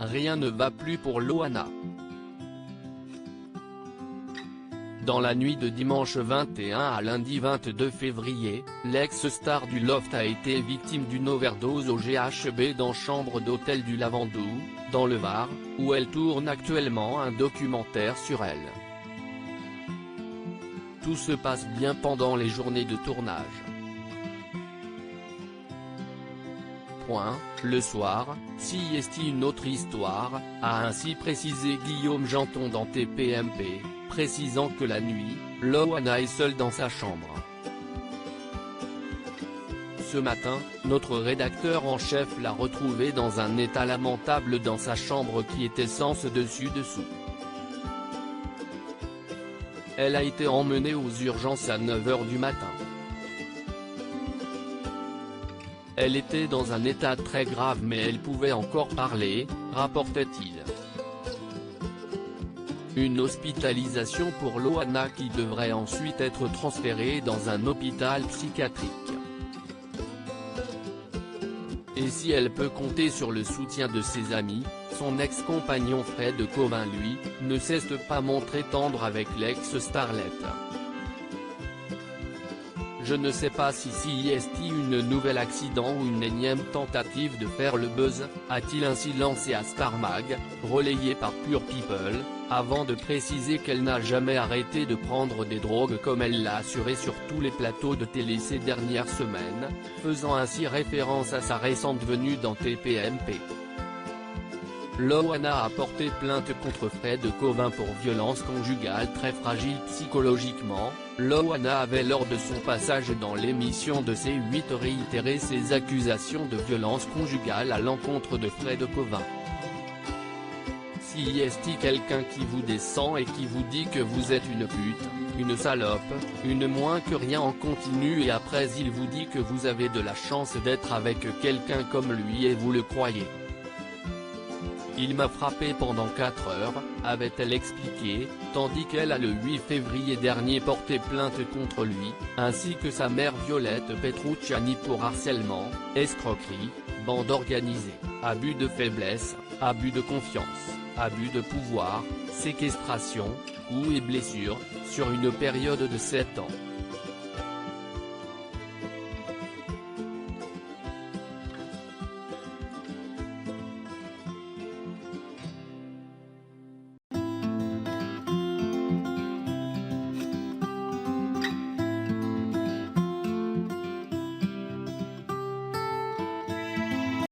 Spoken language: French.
rien ne va plus pour Loana. Dans la nuit de dimanche 21 à lundi 22 février, l'ex-star du Loft a été victime d'une overdose au GHB dans chambre d'hôtel du Lavandou, dans le Var, où elle tourne actuellement un documentaire sur elle. Tout se passe bien pendant les journées de tournage. Le soir, CIST une autre histoire, a ainsi précisé Guillaume Janton dans TPMP, précisant que la nuit, Loana est seule dans sa chambre. Ce matin, notre rédacteur en chef l'a retrouvée dans un état lamentable dans sa chambre qui était sens dessus-dessous. Elle a été emmenée aux urgences à 9 h du matin. Elle était dans un état très grave mais elle pouvait encore parler, rapportait-il. Une hospitalisation pour Loana qui devrait ensuite être transférée dans un hôpital psychiatrique. Et si elle peut compter sur le soutien de ses amis, son ex-compagnon Fred Covin lui, ne cesse de pas montrer tendre avec l'ex-starlet. Je ne sais pas si CIST une nouvel accident ou une énième tentative de faire le buzz, a-t-il ainsi lancé à Star Mag, relayé par Pure People, avant de préciser qu'elle n'a jamais arrêté de prendre des drogues comme elle l'a assuré sur tous les plateaux de télé ces dernières semaines, faisant ainsi référence à sa récente venue dans TPMP. Loana a porté plainte contre Fred Covin pour violence conjugale très fragile psychologiquement. Loana avait lors de son passage dans l'émission de C8 réitéré ses accusations de violence conjugale à l'encontre de Fred Covin. Si est-il quelqu'un qui vous descend et qui vous dit que vous êtes une pute, une salope, une moins que rien en continu et après il vous dit que vous avez de la chance d'être avec quelqu'un comme lui et vous le croyez. Il m'a frappé pendant 4 heures, avait-elle expliqué, tandis qu'elle a le 8 février dernier porté plainte contre lui, ainsi que sa mère Violette Petrucciani pour harcèlement, escroquerie, bande organisée, abus de faiblesse, abus de confiance, abus de pouvoir, séquestration, coups et blessures, sur une période de 7 ans.